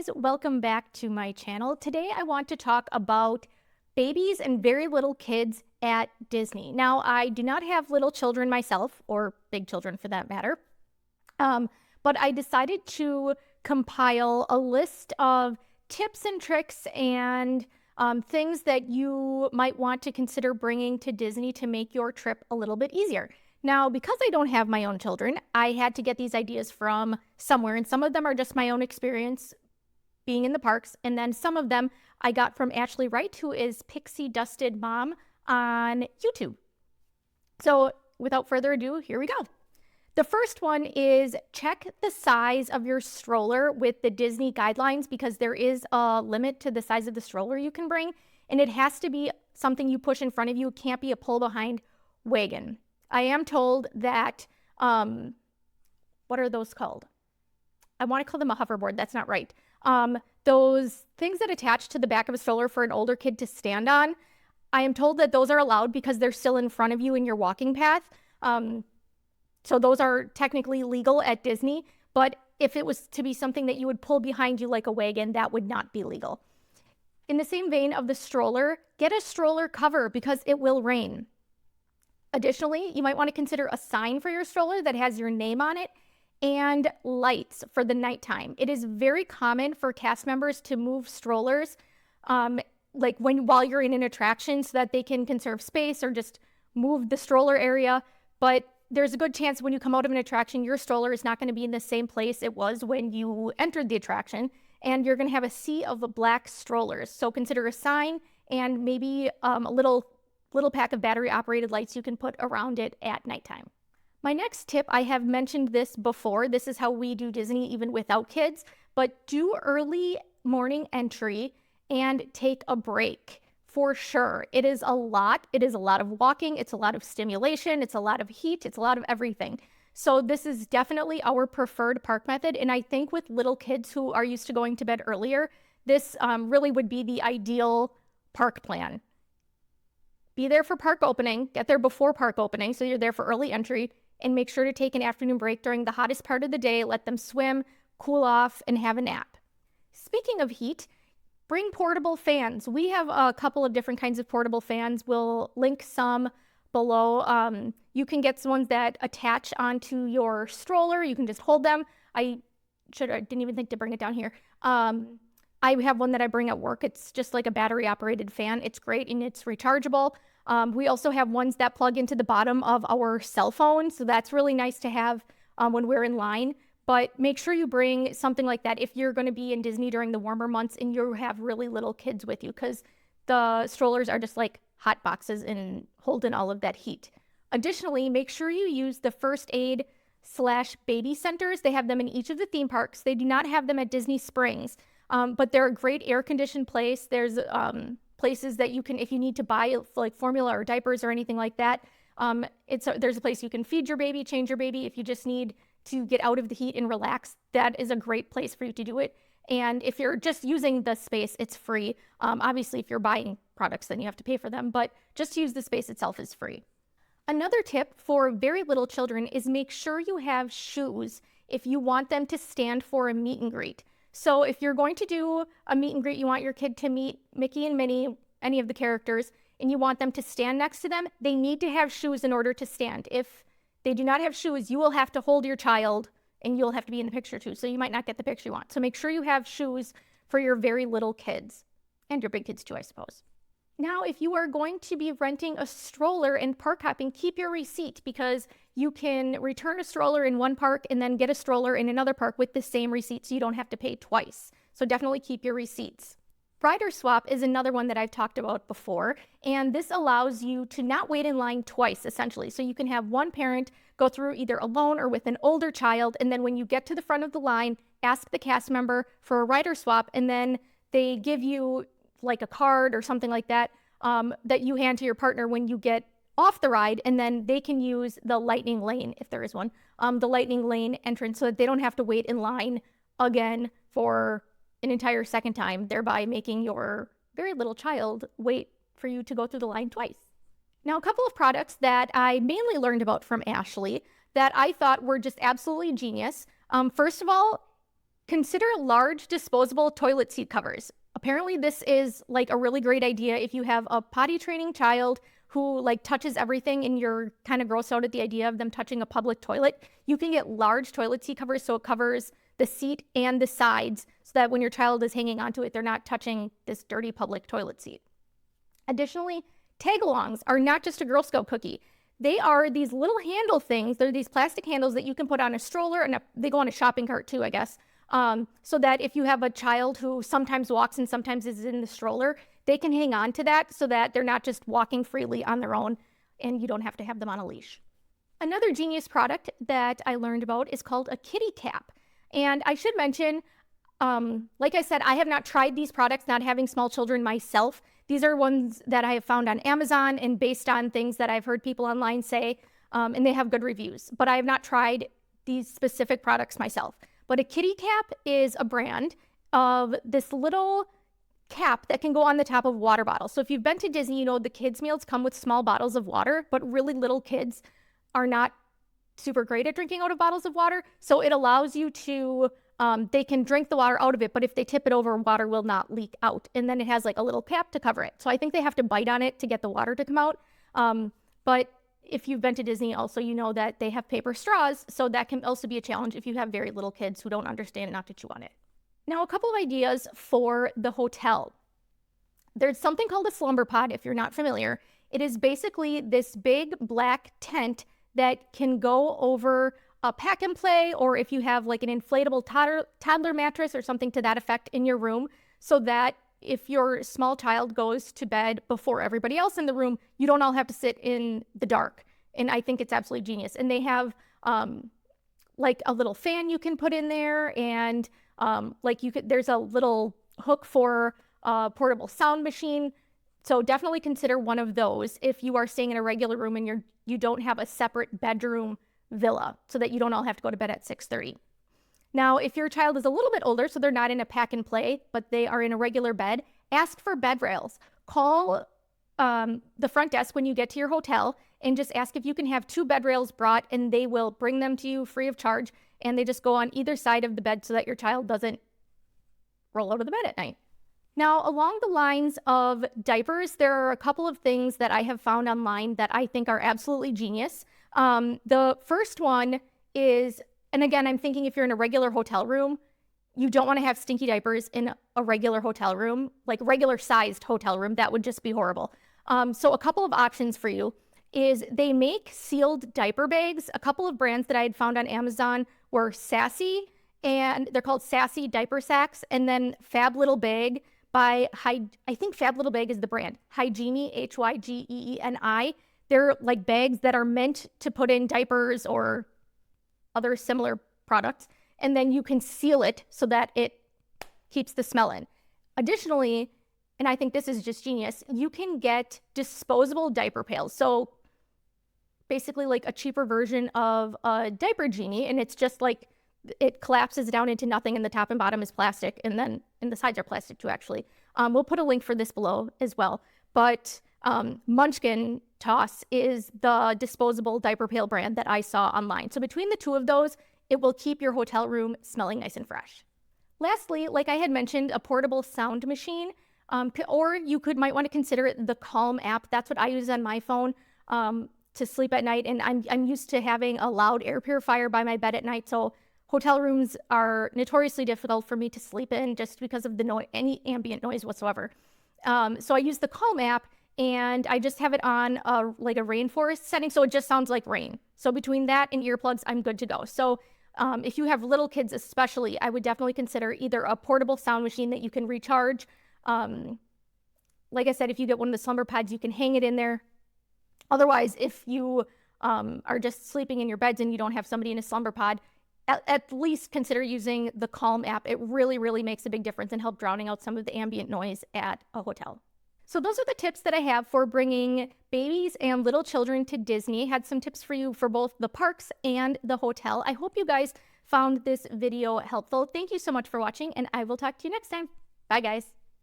guys, welcome back to my channel. Today I want to talk about babies and very little kids at Disney. Now, I do not have little children myself, or big children for that matter, but I decided to compile a list of tips and tricks and things that you might want to consider bringing to Disney to make your trip a little bit easier. Now, because I don't have my own children, I had to get these ideas from somewhere, and some of them are just my own experience being in the parks, and then some of them I got from Ashley Wright, who is Pixie Dusted Mom on YouTube. So without further ado, here we go. The first one is check the size of your stroller with the Disney guidelines, because there is a limit to the size of the stroller you can bring, and it has to be something you push in front of you. It can't be a pull behind wagon. I am told that, what are those called? I want to call them a hoverboard. That's not right. Those things that attach to the back of a stroller for an older kid to stand on, I am told that those are allowed because they're still in front of you in your walking path. So those are technically legal at Disney, but if it was to be something that you would pull behind you like a wagon, that would not be legal. In the same vein of the stroller, get a stroller cover because it will rain. Additionally, you might want to consider a sign for your stroller that has your name on it and lights for the nighttime. It is very common for cast members to move strollers while you're in an attraction so that they can conserve space or just move the stroller area. But there's a good chance when you come out of an attraction, your stroller is not going to be in the same place it was when you entered the attraction, and you're going to have a sea of black strollers. So consider a sign and maybe a little pack of battery operated lights you can put around it at nighttime. My next tip, I have mentioned this before. This is how we do Disney even without kids, but do early morning entry and take a break for sure. It is a lot. It is a lot of walking. It's a lot of stimulation. It's a lot of heat. It's a lot of everything. So this is definitely our preferred park method. And I think with little kids who are used to going to bed earlier, this really would be the ideal park plan. Be there for park opening, get there before park opening, so you're there for early entry, and make sure to take an afternoon break during the hottest part of the day, let them swim, cool off, and have a nap. Speaking of heat, bring portable fans. We have a couple of different kinds of portable fans. We'll link some below. You can get some ones that attach onto your stroller. You can just hold them. I didn't even think to bring it down here. I have one that I bring at work. It's just like a battery operated fan. It's great and it's rechargeable. We also have ones that plug into the bottom of our cell phone. So that's really nice to have when we're in line. But make sure you bring something like that if you're going to be in Disney during the warmer months and you have really little kids with you, because the strollers are just like hot boxes and holding all of that heat. Additionally, make sure you use the first aid / baby centers. They have them in each of the theme parks. They do not have them at Disney Springs. But they're a great air-conditioned place. There's places that you can, if you need to buy like formula or diapers or anything like that, there's a place you can feed your baby, change your baby. If you just need to get out of the heat and relax, that is a great place for you to do it. And if you're just using the space, it's free. Obviously, if you're buying products, then you have to pay for them, but just to use the space itself is free. Another tip for very little children is make sure you have shoes if you want them to stand for a meet and greet. So if you're going to do a meet and greet, you want your kid to meet Mickey and Minnie, any of the characters, and you want them to stand next to them, they need to have shoes in order to stand. If they do not have shoes, you will have to hold your child and you'll have to be in the picture too. So you might not get the picture you want. So make sure you have shoes for your very little kids and your big kids too, I suppose. Now, if you are going to be renting a stroller and park hopping, keep your receipt, because you can return a stroller in one park and then get a stroller in another park with the same receipt, so you don't have to pay twice. So definitely keep your receipts. Rider swap is another one that I've talked about before, and this allows you to not wait in line twice, essentially. So you can have one parent go through either alone or with an older child, and then when you get to the front of the line, ask the cast member for a rider swap, and then they give you like a card or something like that, that you hand to your partner when you get off the ride, and then they can use the lightning lane, if there is one, the lightning lane entrance, so that they don't have to wait in line again for an entire second time, thereby making your very little child wait for you to go through the line twice. Now, a couple of products that I mainly learned about from Ashley that I thought were just absolutely genius. First of all, consider large disposable toilet seat covers. Apparently this is like a really great idea if you have a potty training child who like touches everything and you're kind of grossed out at the idea of them touching a public toilet. You can get large toilet seat covers so it covers the seat and the sides so that when your child is hanging onto it, they're not touching this dirty public toilet seat. Additionally, tag-alongs are not just a Girl Scout cookie. They are these little handle things. They're these plastic handles that you can put on a stroller, and they go on a shopping cart too, I guess. So that if you have a child who sometimes walks and sometimes is in the stroller, they can hang on to that so that they're not just walking freely on their own and you don't have to have them on a leash. Another genius product that I learned about is called a kitty cap. And I should mention, like I said, I have not tried these products, not having small children myself. These are ones that I have found on Amazon and based on things that I've heard people online say, and they have good reviews. But I have not tried these specific products myself. But a kitty cap is a brand of this little cap that can go on the top of water bottles. So if you've been to Disney, you know the kids' meals come with small bottles of water, but really little kids are not super great at drinking out of bottles of water. So it allows you to, they can drink the water out of it, but if they tip it over, water will not leak out. And then it has like a little cap to cover it. So I think they have to bite on it to get the water to come out. But if you've been to Disney, also, you know that they have paper straws. So that can also be a challenge if you have very little kids who don't understand not to chew on it. Now, a couple of ideas for the hotel. There's something called a slumber pod, if you're not familiar. It is basically this big black tent that can go over a pack and play, or if you have like an inflatable toddler mattress or something to that effect in your room, so that if your small child goes to bed before everybody else in the room, you don't all have to sit in the dark. And I think it's absolutely genius. And they have like a little fan you can put in there, and there's a little hook for a portable sound machine. So definitely consider one of those if you are staying in a regular room and you don't have a separate bedroom villa, so that you don't all have to go to bed at 6:30. Now, if your child is a little bit older, so they're not in a pack and play, but they are in a regular bed, ask for bed rails. Call the front desk when you get to your hotel and just ask if you can have 2 bed rails brought, and they will bring them to you free of charge. And they just go on either side of the bed so that your child doesn't roll out of the bed at night. Now, along the lines of diapers, there are a couple of things that I have found online that I think are absolutely genius. The first one is, and again, I'm thinking if you're in a regular hotel room, you don't want to have stinky diapers in a regular hotel room, like regular sized hotel room. That would just be horrible. So a couple of options for you is they make sealed diaper bags. A couple of brands that I had found on Amazon were Sassy, and they're called Sassy Diaper Sacks, and then Fab Little Bag by I think Fab Little Bag is the brand. Hygiene, Hygeeni. They're like bags that are meant to put in diapers or other similar products, and then you can seal it so that it keeps the smell in. Additionally, and I think this is just genius, you can get disposable diaper pails. So basically like a cheaper version of a diaper genie, and it's just like it collapses down into nothing, and the top and bottom is plastic, and the sides are plastic too, actually. We'll put a link for this below as well. But Munchkin Toss is the disposable diaper pail brand that I saw online. So between the two of those, it will keep your hotel room smelling nice and fresh. Lastly, like I had mentioned, a portable sound machine, or you might want to consider the Calm app. That's what I use on my phone to sleep at night, and I'm used to having a loud air purifier by my bed at night, so hotel rooms are notoriously difficult for me to sleep in just because of the noise, any ambient noise whatsoever. So I use the Calm app, and I just have it on like a rainforest setting, so it just sounds like rain. So between that and earplugs, I'm good to go. So if you have little kids especially, I would definitely consider either a portable sound machine that you can recharge. Like I said, if you get one of the slumber pads, you can hang it in there. Otherwise, if you are just sleeping in your beds and you don't have somebody in a slumber pod, at least consider using the Calm app. It really, really makes a big difference and help drowning out some of the ambient noise at a hotel. So those are the tips that I have for bringing babies and little children to Disney. Had some tips for you for both the parks and the hotel. I hope you guys found this video helpful. Thank you so much for watching, and I will talk to you next time. Bye, guys.